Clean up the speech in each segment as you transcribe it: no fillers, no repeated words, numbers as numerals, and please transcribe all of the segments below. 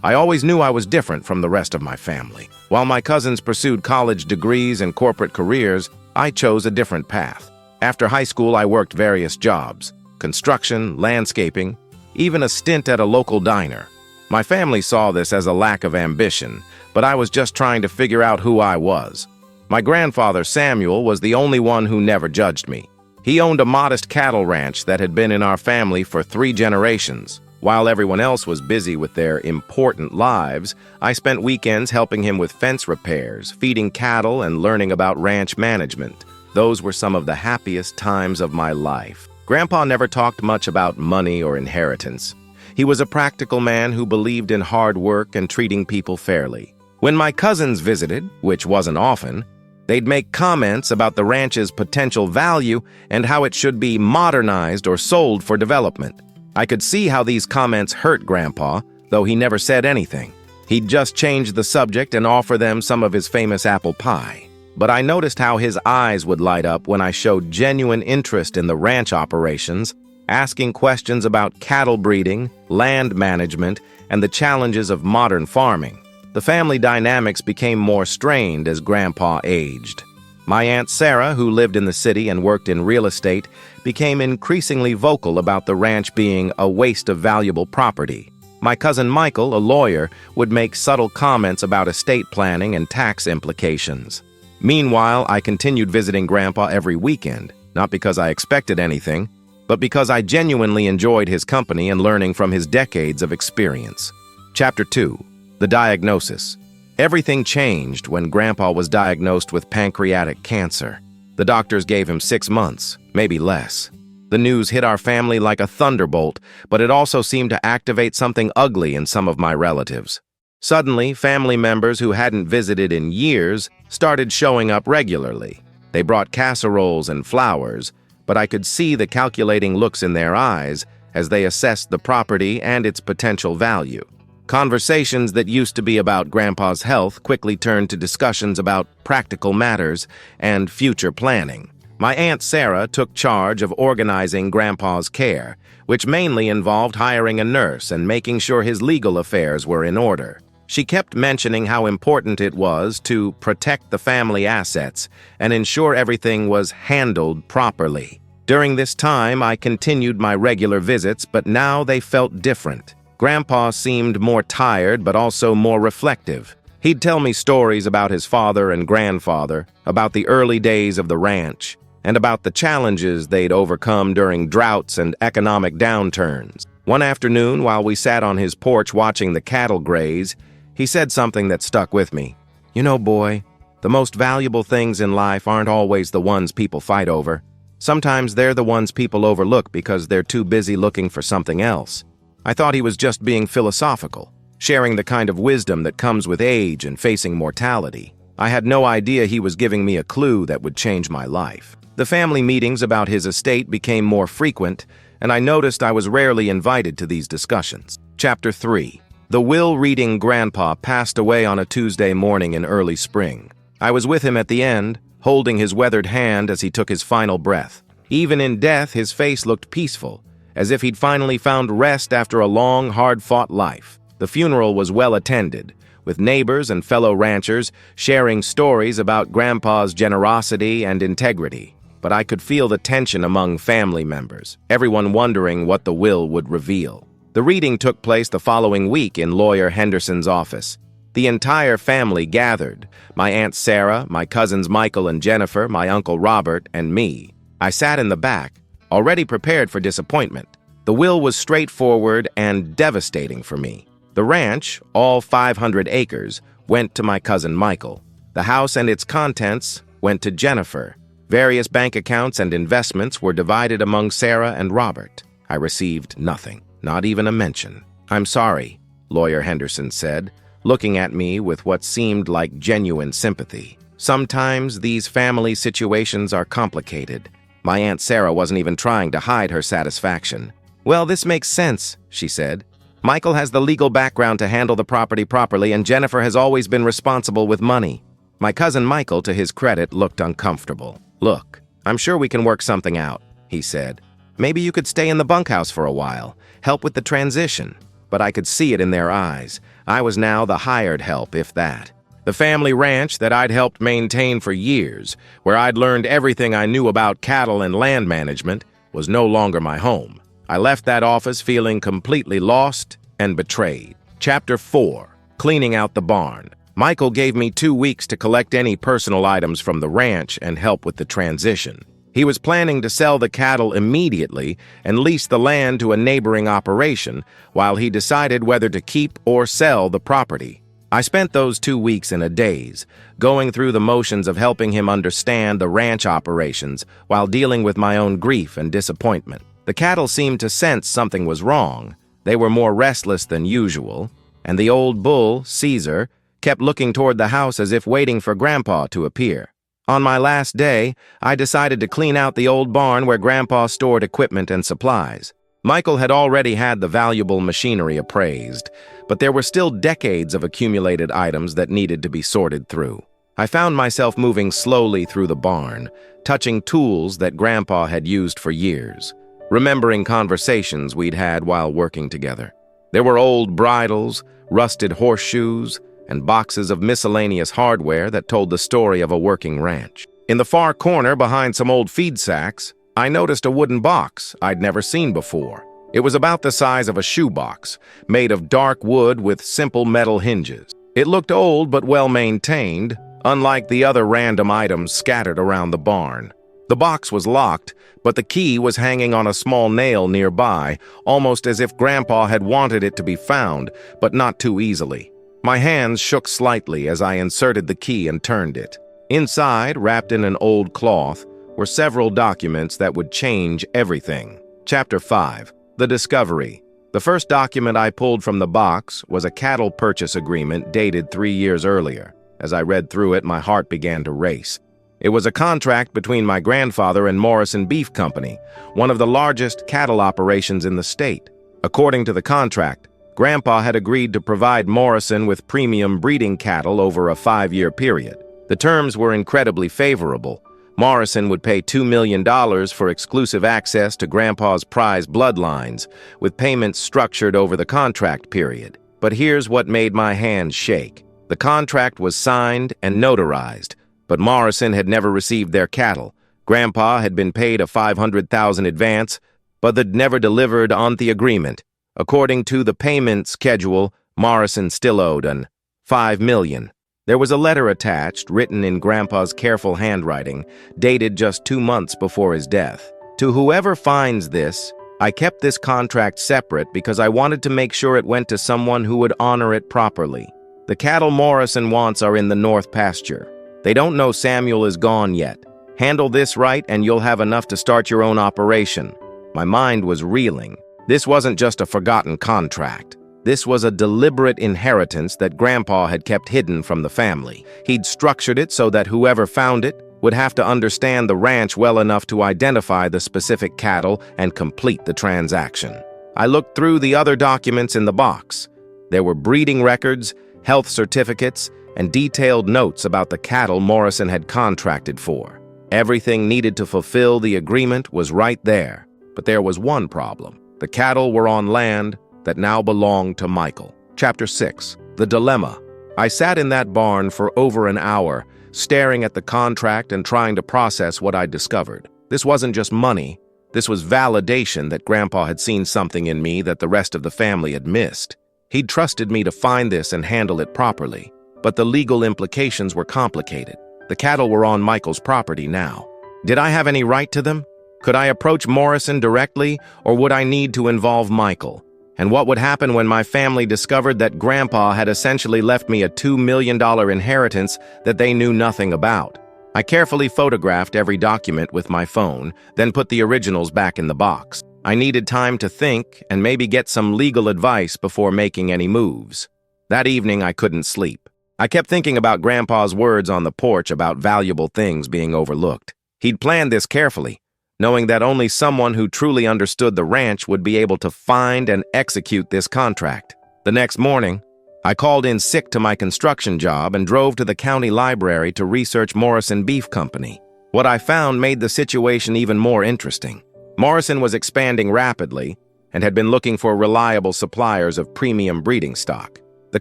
I always knew I was different from the rest of my family. While my cousins pursued college degrees and corporate careers, I chose a different path. After high school, I worked various jobs: construction, landscaping, even a stint at a local diner. My family saw this as a lack of ambition, but I was just trying to figure out who I was. My grandfather, Samuel, was the only one who never judged me. He owned a modest cattle ranch that had been in our family for 3 generations. While everyone else was busy with their important lives, I spent weekends helping him with fence repairs, feeding cattle, and learning about ranch management. Those were some of the happiest times of my life. Grandpa never talked much about money or inheritance. He was a practical man who believed in hard work and treating people fairly. When my cousins visited, which wasn't often, they'd make comments about the ranch's potential value and how it should be modernized or sold for development. I could see how these comments hurt Grandpa, though he never said anything. He'd just change the subject and offer them some of his famous apple pie. But I noticed how his eyes would light up when I showed genuine interest in the ranch operations, asking questions about cattle breeding, land management, and the challenges of modern farming. The family dynamics became more strained as Grandpa aged. My Aunt Sarah, who lived in the city and worked in real estate, became increasingly vocal about the ranch being a waste of valuable property. My cousin Michael, a lawyer, would make subtle comments about estate planning and tax implications. Meanwhile, I continued visiting Grandpa every weekend, not because I expected anything, but because I genuinely enjoyed his company and learning from his decades of experience. Chapter 2. The Diagnosis. Everything changed when Grandpa was diagnosed with pancreatic cancer. The doctors gave him 6 months, maybe less. The news hit our family like a thunderbolt, but it also seemed to activate something ugly in some of my relatives. Suddenly, family members who hadn't visited in years started showing up regularly. They brought casseroles and flowers, but I could see the calculating looks in their eyes as they assessed the property and its potential value. Conversations that used to be about Grandpa's health quickly turned to discussions about practical matters and future planning. My Aunt Sarah took charge of organizing Grandpa's care, which mainly involved hiring a nurse and making sure his legal affairs were in order. She kept mentioning how important it was to protect the family assets and ensure everything was handled properly. During this time, I continued my regular visits, but now they felt different. Grandpa seemed more tired, but also more reflective. He'd tell me stories about his father and grandfather, about the early days of the ranch, and about the challenges they'd overcome during droughts and economic downturns. One afternoon, while we sat on his porch watching the cattle graze, he said something that stuck with me. "You know, boy, the most valuable things in life aren't always the ones people fight over. Sometimes they're the ones people overlook because they're too busy looking for something else." I thought he was just being philosophical, sharing the kind of wisdom that comes with age and facing mortality. I had no idea he was giving me a clue that would change my life. The family meetings about his estate became more frequent, and I noticed I was rarely invited to these discussions. Chapter 3. The will-reading Grandpa passed away on a Tuesday morning in early spring. I was with him at the end, holding his weathered hand as he took his final breath. Even in death, his face looked peaceful, as if he'd finally found rest after a long, hard-fought life. The funeral was well attended, with neighbors and fellow ranchers sharing stories about Grandpa's generosity and integrity. But I could feel the tension among family members, everyone wondering what the will would reveal. The reading took place the following week in Lawyer Henderson's office. The entire family gathered: my Aunt Sarah, my cousins Michael and Jennifer, my Uncle Robert, and me. I sat in the back, already prepared for disappointment. The will was straightforward and devastating for me. The ranch, all 500 acres, went to my cousin Michael. The house and its contents went to Jennifer. Various bank accounts and investments were divided among Sarah and Robert. I received nothing, not even a mention. "I'm sorry," Lawyer Henderson said, looking at me with what seemed like genuine sympathy. "Sometimes these family situations are complicated." My Aunt Sarah wasn't even trying to hide her satisfaction. "Well, this makes sense," she said. "Michael has the legal background to handle the property properly, and Jennifer has always been responsible with money." My cousin Michael, to his credit, looked uncomfortable. "Look, I'm sure we can work something out," he said. "Maybe you could stay in the bunkhouse for a while, help with the transition." But I could see it in their eyes. I was now the hired help, if that. The family ranch that I'd helped maintain for years, where I'd learned everything I knew about cattle and land management, was no longer my home. I left that office feeling completely lost and betrayed. Chapter 4. Cleaning out the barn. Michael gave me 2 weeks to collect any personal items from the ranch and help with the transition. He was planning to sell the cattle immediately and lease the land to a neighboring operation while he decided whether to keep or sell the property. I spent those 2 weeks in a daze, going through the motions of helping him understand the ranch operations while dealing with my own grief and disappointment. The cattle seemed to sense something was wrong. They were more restless than usual, and the old bull, Caesar, kept looking toward the house as if waiting for Grandpa to appear. On my last day, I decided to clean out the old barn where Grandpa stored equipment and supplies. Michael had already had the valuable machinery appraised, but there were still decades of accumulated items that needed to be sorted through. I found myself moving slowly through the barn, touching tools that Grandpa had used for years, remembering conversations we'd had while working together. There were old bridles, rusted horseshoes, and boxes of miscellaneous hardware that told the story of a working ranch. In the far corner behind some old feed sacks, I noticed a wooden box I'd never seen before. It was about the size of a shoebox, made of dark wood with simple metal hinges. It looked old but well-maintained, unlike the other random items scattered around the barn. The box was locked, but the key was hanging on a small nail nearby, almost as if Grandpa had wanted it to be found, but not too easily. My hands shook slightly as I inserted the key and turned it. Inside, wrapped in an old cloth, were several documents that would change everything. Chapter 5. The Discovery. The first document I pulled from the box was a cattle purchase agreement dated 3 years earlier. As I read through it, my heart began to race. It was a contract between my grandfather and Morrison Beef Company, one of the largest cattle operations in the state. According to the contract, Grandpa had agreed to provide Morrison with premium breeding cattle over a 5-year period. The terms were incredibly favorable. Morrison would pay $2 million for exclusive access to Grandpa's prize bloodlines, with payments structured over the contract period. But here's what made my hands shake. The contract was signed and notarized, but Morrison had never received their cattle. Grandpa had been paid a $500,000 advance, but they'd never delivered on the agreement. According to the payment schedule, Morrison still owed an $5 million. There was a letter attached, written in Grandpa's careful handwriting, dated just 2 months before his death. To whoever finds this, I kept this contract separate because I wanted to make sure it went to someone who would honor it properly. The cattle Morrison wants are in the north pasture. They don't know Samuel is gone yet. Handle this right and you'll have enough to start your own operation. My mind was reeling. This wasn't just a forgotten contract. This was a deliberate inheritance that Grandpa had kept hidden from the family. He'd structured it so that whoever found it would have to understand the ranch well enough to identify the specific cattle and complete the transaction. I looked through the other documents in the box. There were breeding records, health certificates, and detailed notes about the cattle Morrison had contracted for. Everything needed to fulfill the agreement was right there. But there was one problem. The cattle were on land that now belonged to Michael. Chapter 6. The Dilemma. I sat in that barn for over an hour, staring at the contract and trying to process what I'd discovered. This wasn't just money. This was validation that Grandpa had seen something in me that the rest of the family had missed. He'd trusted me to find this and handle it properly. But the legal implications were complicated. The cattle were on Michael's property now. Did I have any right to them? Could I approach Morrison directly, or would I need to involve Michael? And what would happen when my family discovered that Grandpa had essentially left me a $2 million inheritance that they knew nothing about? I carefully photographed every document with my phone, then put the originals back in the box. I needed time to think and maybe get some legal advice before making any moves. That evening, I couldn't sleep. I kept thinking about Grandpa's words on the porch about valuable things being overlooked. He'd planned this carefully, knowing that only someone who truly understood the ranch would be able to find and execute this contract. The next morning, I called in sick to my construction job and drove to the county library to research Morrison Beef Company. What I found made the situation even more interesting. Morrison was expanding rapidly and had been looking for reliable suppliers of premium breeding stock. The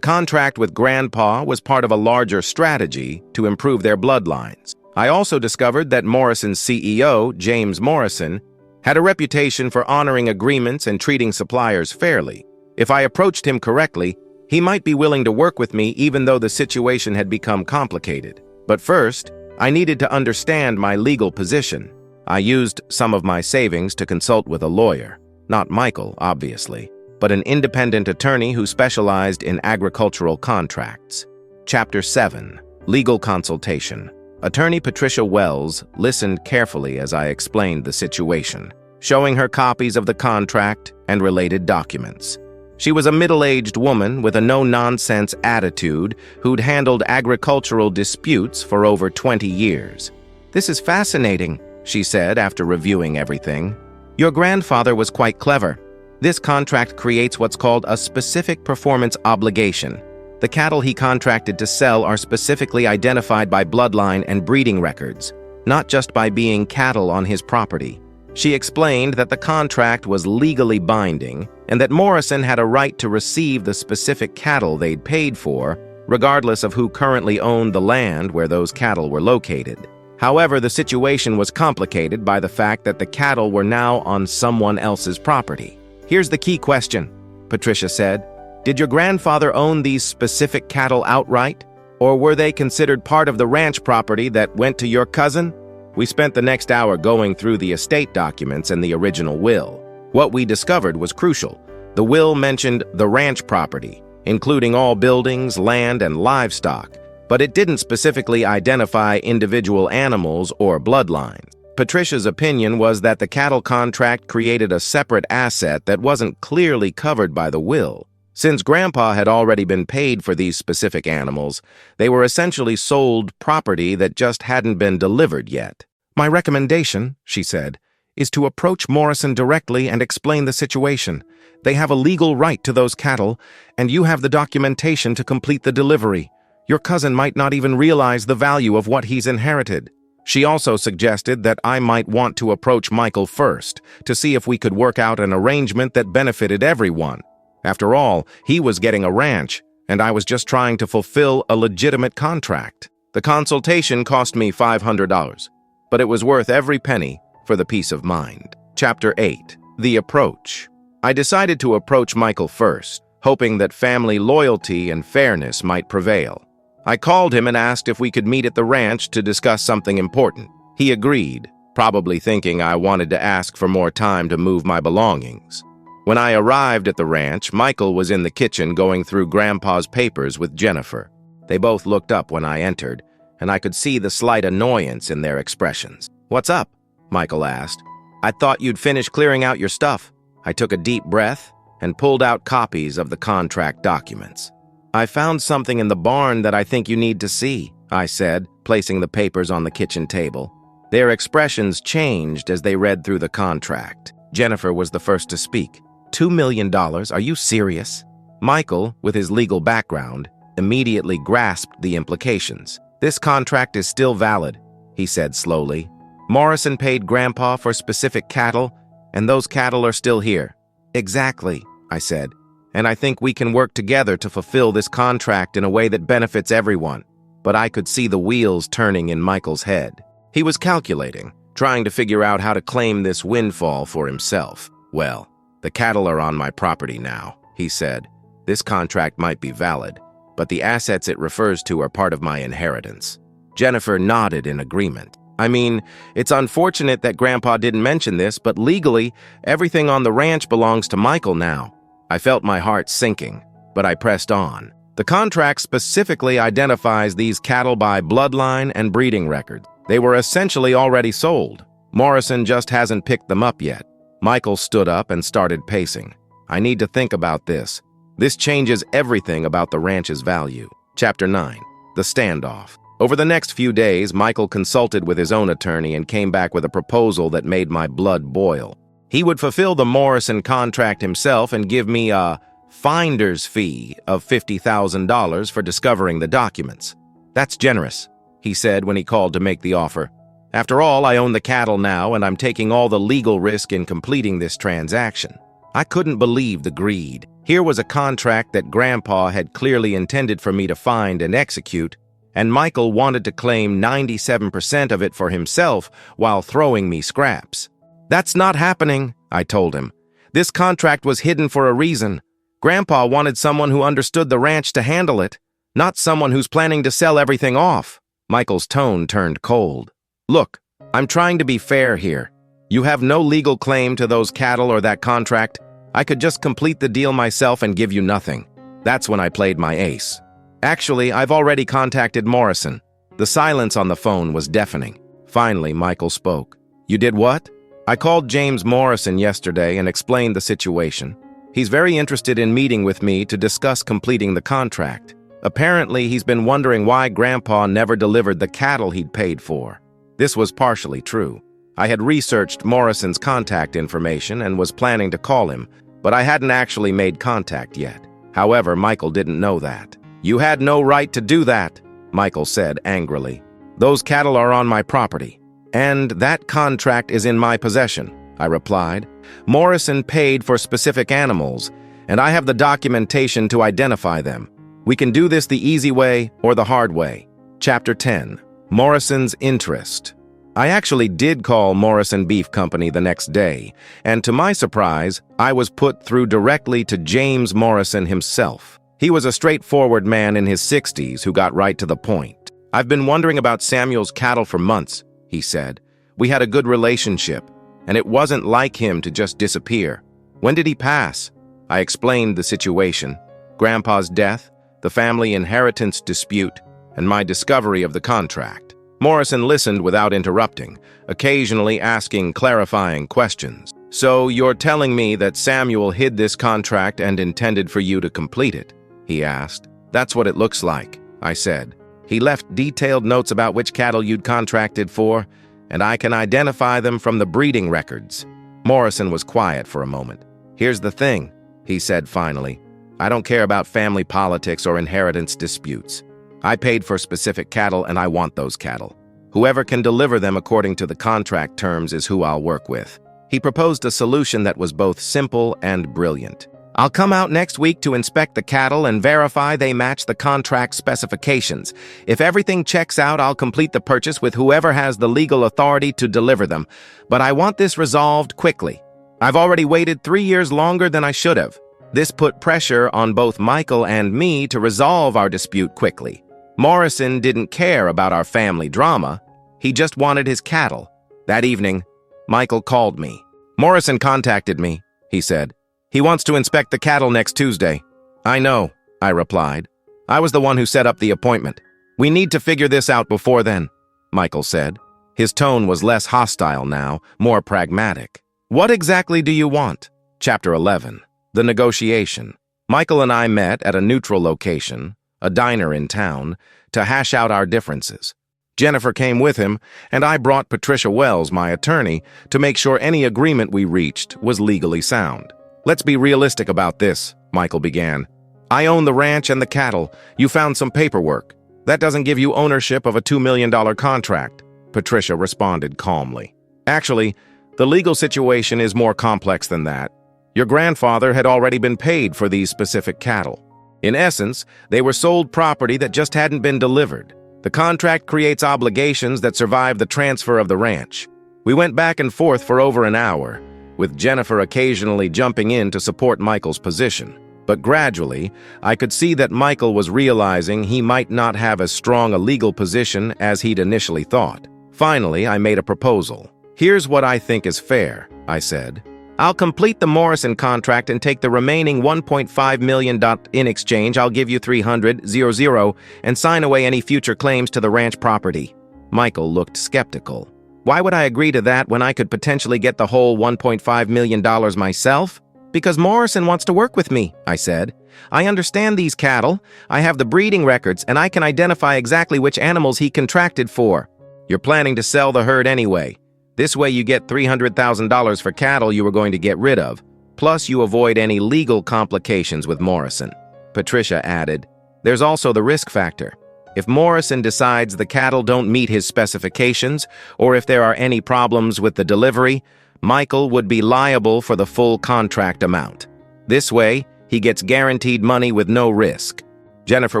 contract with Grandpa was part of a larger strategy to improve their bloodlines. I also discovered that Morrison's CEO, James Morrison, had a reputation for honoring agreements and treating suppliers fairly. If I approached him correctly, he might be willing to work with me even though the situation had become complicated. But first, I needed to understand my legal position. I used some of my savings to consult with a lawyer. Not Michael, obviously, but an independent attorney who specialized in agricultural contracts. Chapter 7. Legal Consultation. Attorney Patricia Wells listened carefully as I explained the situation, showing her copies of the contract and related documents. She was a middle-aged woman with a no-nonsense attitude who'd handled agricultural disputes for over 20 years. "This is fascinating," she said after reviewing everything. "Your grandfather was quite clever. This contract creates what's called a specific performance obligation. The cattle he contracted to sell are specifically identified by bloodline and breeding records, not just by being cattle on his property." She explained that the contract was legally binding and that Morrison had a right to receive the specific cattle they'd paid for, regardless of who currently owned the land where those cattle were located. However, the situation was complicated by the fact that the cattle were now on someone else's property. "Here's the key question," Patricia said. "Did your grandfather own these specific cattle outright, or were they considered part of the ranch property that went to your cousin?" We spent the next hour going through the estate documents and the original will. What we discovered was crucial. The will mentioned the ranch property, including all buildings, land, and livestock, but it didn't specifically identify individual animals or bloodlines. Patricia's opinion was that the cattle contract created a separate asset that wasn't clearly covered by the will. Since Grandpa had already been paid for these specific animals, they were essentially sold property that just hadn't been delivered yet. "My recommendation," she said, "is to approach Morrison directly and explain the situation. They have a legal right to those cattle, and you have the documentation to complete the delivery. Your cousin might not even realize the value of what he's inherited." She also suggested that I might want to approach Michael first to see if we could work out an arrangement that benefited everyone. After all, he was getting a ranch, and I was just trying to fulfill a legitimate contract. The consultation cost me $500, but it was worth every penny for the peace of mind. Chapter 8. The Approach. I decided to approach Michael first, hoping that family loyalty and fairness might prevail. I called him and asked if we could meet at the ranch to discuss something important. He agreed, probably thinking I wanted to ask for more time to move my belongings. When I arrived at the ranch, Michael was in the kitchen going through Grandpa's papers with Jennifer. They both looked up when I entered, and I could see the slight annoyance in their expressions. "What's up?" Michael asked. "I thought you'd finished clearing out your stuff." I took a deep breath and pulled out copies of the contract documents. "I found something in the barn that I think you need to see," I said, placing the papers on the kitchen table. Their expressions changed as they read through the contract. Jennifer was the first to speak. $2 million? Are you serious?" Michael, with his legal background, immediately grasped the implications. "This contract is still valid," he said slowly. "Morrison paid Grandpa for specific cattle, and those cattle are still here." "Exactly," I said, "and I think we can work together to fulfill this contract in a way that benefits everyone." But I could see the wheels turning in Michael's head. He was calculating, trying to figure out how to claim this windfall for himself. "Well, the cattle are on my property now," he said. "This contract might be valid, but the assets it refers to are part of my inheritance." Jennifer nodded in agreement. "I mean, it's unfortunate that Grandpa didn't mention this, but legally, everything on the ranch belongs to Michael now." I felt my heart sinking, but I pressed on. "The contract specifically identifies these cattle by bloodline and breeding records. They were essentially already sold. Morrison just hasn't picked them up yet." Michael stood up and started pacing. "I need to think about this. This changes everything about the ranch's value." Chapter 9. The Standoff. Over the next few days, Michael consulted with his own attorney and came back with a proposal that made my blood boil. He would fulfill the Morrison contract himself and give me a finder's fee of $50,000 for discovering the documents. "That's generous," he said when he called to make the offer. "After all, I own the cattle now, and I'm taking all the legal risk in completing this transaction." I couldn't believe the greed. Here was a contract that Grandpa had clearly intended for me to find and execute, and Michael wanted to claim 97% of it for himself while throwing me scraps. "That's not happening," I told him. "This contract was hidden for a reason. Grandpa wanted someone who understood the ranch to handle it, not someone who's planning to sell everything off." Michael's tone turned cold. "Look, I'm trying to be fair here. You have no legal claim to those cattle or that contract. I could just complete the deal myself and give you nothing." That's when I played my ace. "Actually, I've already contacted Morrison." The silence on the phone was deafening. Finally, Michael spoke. "You did what?" "I called James Morrison yesterday and explained the situation. He's very interested in meeting with me to discuss completing the contract. Apparently, he's been wondering why Grandpa never delivered the cattle he'd paid for." This was partially true. I had researched Morrison's contact information and was planning to call him, but I hadn't actually made contact yet. However, Michael didn't know that. "You had no right to do that," Michael said angrily. "Those cattle are on my property, and that contract is in my possession," I replied. "Morrison paid for specific animals, and I have the documentation to identify them. We can do this the easy way or the hard way." Chapter 10. Morrison's Interest. I actually did call Morrison Beef Company the next day, and to my surprise, I was put through directly to James Morrison himself. He was a straightforward man in his 60s who got right to the point. "I've been wondering about Samuel's cattle for months," he said. "We had a good relationship, and it wasn't like him to just disappear. When did he pass?" I explained the situation: Grandpa's death, the family inheritance dispute, and my discovery of the contract. Morrison listened without interrupting, occasionally asking clarifying questions. "So you're telling me that Samuel hid this contract and intended for you to complete it?" he asked. "That's what it looks like," I said. "He left detailed notes about which cattle you'd contracted for, and I can identify them from the breeding records." Morrison was quiet for a moment. "Here's the thing," he said finally. "I don't care about family politics or inheritance disputes. I paid for specific cattle, and I want those cattle. Whoever can deliver them according to the contract terms is who I'll work with." He proposed a solution that was both simple and brilliant. "I'll come out next week to inspect the cattle and verify they match the contract specifications. If everything checks out, I'll complete the purchase with whoever has the legal authority to deliver them. But I want this resolved quickly. I've already waited 3 years longer than I should have." This put pressure on both Michael and me to resolve our dispute quickly. Morrison didn't care about our family drama. He just wanted his cattle. That evening, Michael called me. "Morrison contacted me," he said. "He wants to inspect the cattle next Tuesday." "I know," I replied. "I was the one who set up the appointment. We need to figure this out before then," Michael said. His tone was less hostile now, more pragmatic. "What exactly do you want?" Chapter 11. The Negotiation. Michael and I met at a neutral location, a diner in town, to hash out our differences. Jennifer came with him, and I brought Patricia Wells, my attorney, to make sure any agreement we reached was legally sound. "Let's be realistic about this," Michael began. "I own the ranch and the cattle. You found some paperwork. That doesn't give you ownership of a $2 million contract," Patricia responded calmly. "Actually, the legal situation is more complex than that. Your grandfather had already been paid for these specific cattle. In essence, they were sold property that just hadn't been delivered. The contract creates obligations that survive the transfer of the ranch." We went back and forth for over an hour, with Jennifer occasionally jumping in to support Michael's position. But gradually, I could see that Michael was realizing he might not have as strong a legal position as he'd initially thought. Finally, I made a proposal. "Here's what I think is fair," I said. "I'll complete the Morrison contract and take the remaining $1.5 million. In exchange, I'll give you $300,000 and sign away any future claims to the ranch property." Michael looked skeptical. "Why would I agree to that when I could potentially get the whole $1.5 million myself?" "Because Morrison wants to work with me," I said. "I understand these cattle, I have the breeding records, and I can identify exactly which animals he contracted for." "You're planning to sell the herd anyway. This way you get $300,000 for cattle you were going to get rid of. Plus you avoid any legal complications with Morrison," Patricia added. "There's also the risk factor. If Morrison decides the cattle don't meet his specifications, or if there are any problems with the delivery, Michael would be liable for the full contract amount. This way, he gets guaranteed money with no risk. Jennifer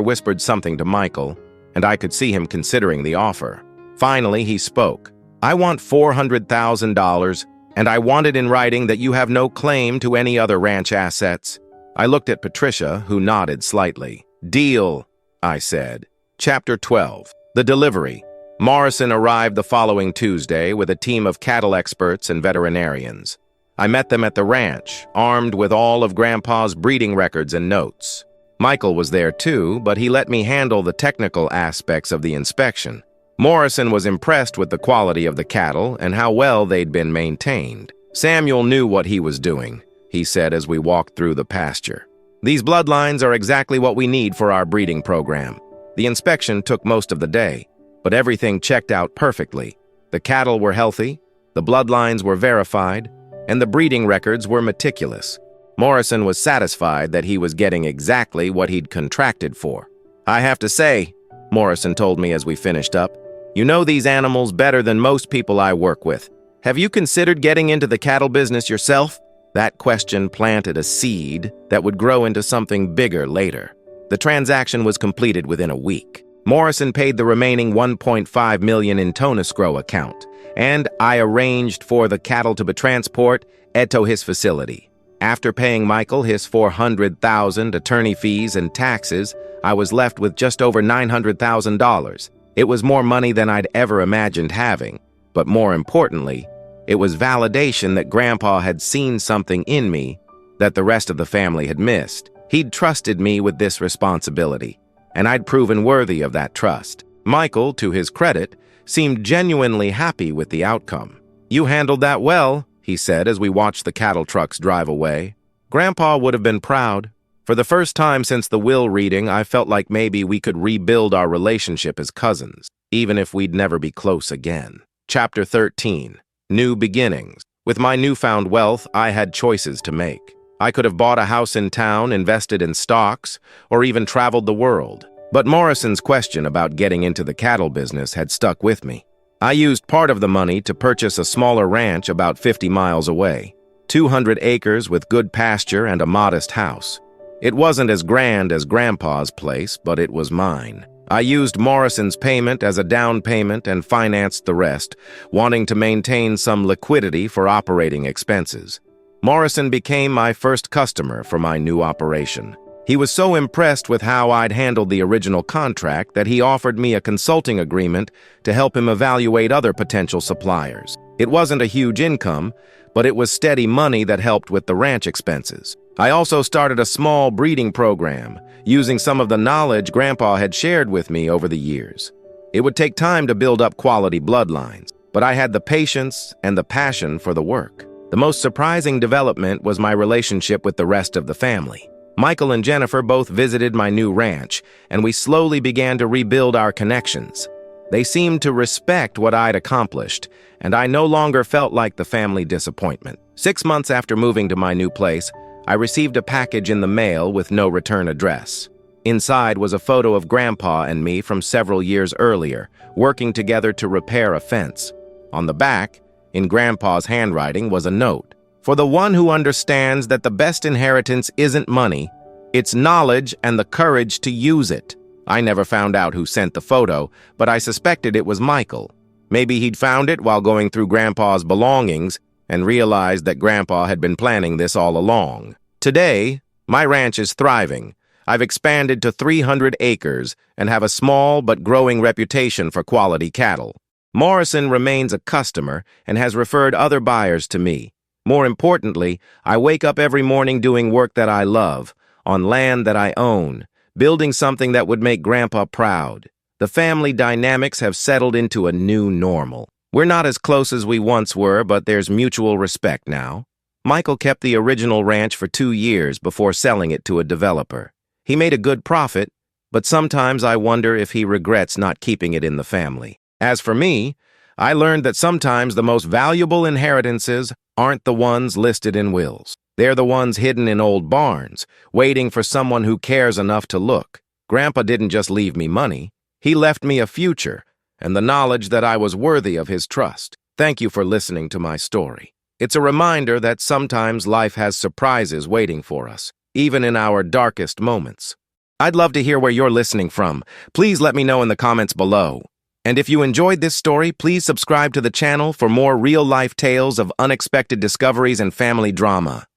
whispered something to Michael, and I could see him considering the offer. Finally, he spoke. "I want $400,000, and I want it in writing that you have no claim to any other ranch assets." I looked at Patricia, who nodded slightly. "Deal," I said. Chapter 12. The Delivery. Morrison arrived the following Tuesday with a team of cattle experts and veterinarians. I met them at the ranch, armed with all of Grandpa's breeding records and notes. Michael was there too, but he let me handle the technical aspects of the inspection. Morrison was impressed with the quality of the cattle and how well they'd been maintained. "Samuel knew what he was doing," he said as we walked through the pasture. "These bloodlines are exactly what we need for our breeding program." The inspection took most of the day, but everything checked out perfectly. The cattle were healthy, the bloodlines were verified, and the breeding records were meticulous. Morrison was satisfied that he was getting exactly what he'd contracted for. "I have to say," Morrison told me as we finished up, "you know these animals better than most people I work with. Have you considered getting into the cattle business yourself?" That question planted a seed that would grow into something bigger later. The transaction was completed within a week. Morrison paid the remaining $1.5 million in escrow account, and I arranged for the cattle to be transported to his facility. After paying Michael his $400,000 attorney fees and taxes, I was left with just over $900,000. It was more money than I'd ever imagined having, but more importantly, it was validation that Grandpa had seen something in me that the rest of the family had missed. He'd trusted me with this responsibility, and I'd proven worthy of that trust. Michael, to his credit, seemed genuinely happy with the outcome. "You handled that well," he said as we watched the cattle trucks drive away. Grandpa would have been proud. For the first time since the will reading, I felt like maybe we could rebuild our relationship as cousins, even if we'd never be close again. Chapter 13. New Beginnings. With my newfound wealth, I had choices to make. I could have bought a house in town, invested in stocks, or even traveled the world. But Morrison's question about getting into the cattle business had stuck with me. I used part of the money to purchase a smaller ranch about 50 miles away, 200 acres with good pasture and a modest house. It wasn't as grand as Grandpa's place, but it was mine. I used Morrison's payment as a down payment and financed the rest, wanting to maintain some liquidity for operating expenses. Morrison became my first customer for my new operation. He was so impressed with how I'd handled the original contract that he offered me a consulting agreement to help him evaluate other potential suppliers. It wasn't a huge income, but it was steady money that helped with the ranch expenses. I also started a small breeding program, using some of the knowledge Grandpa had shared with me over the years. It would take time to build up quality bloodlines, but I had the patience and the passion for the work. The most surprising development was my relationship with the rest of the family. Michael and Jennifer both visited my new ranch, and we slowly began to rebuild our connections. They seemed to respect what I'd accomplished, and I no longer felt like the family disappointment. 6 months after moving to my new place, I received a package in the mail with no return address. Inside was a photo of Grandpa and me from several years earlier, working together to repair a fence. On the back, in Grandpa's handwriting, was a note. "For the one who understands that the best inheritance isn't money, it's knowledge and the courage to use it." I never found out who sent the photo, but I suspected it was Michael. Maybe he'd found it while going through Grandpa's belongings and realized that Grandpa had been planning this all along. Today, my ranch is thriving. I've expanded to 300 acres and have a small but growing reputation for quality cattle. Morrison remains a customer and has referred other buyers to me. More importantly, I wake up every morning doing work that I love, on land that I own, building something that would make Grandpa proud. The family dynamics have settled into a new normal. We're not as close as we once were, but there's mutual respect now. Michael kept the original ranch for 2 years before selling it to a developer. He made a good profit, but sometimes I wonder if he regrets not keeping it in the family. As for me, I learned that sometimes the most valuable inheritances aren't the ones listed in wills. They're the ones hidden in old barns, waiting for someone who cares enough to look. Grandpa didn't just leave me money. He left me a future and the knowledge that I was worthy of his trust. Thank you for listening to my story. It's a reminder that sometimes life has surprises waiting for us, even in our darkest moments. I'd love to hear where you're listening from. Please let me know in the comments below. And if you enjoyed this story, please subscribe to the channel for more real-life tales of unexpected discoveries and family drama.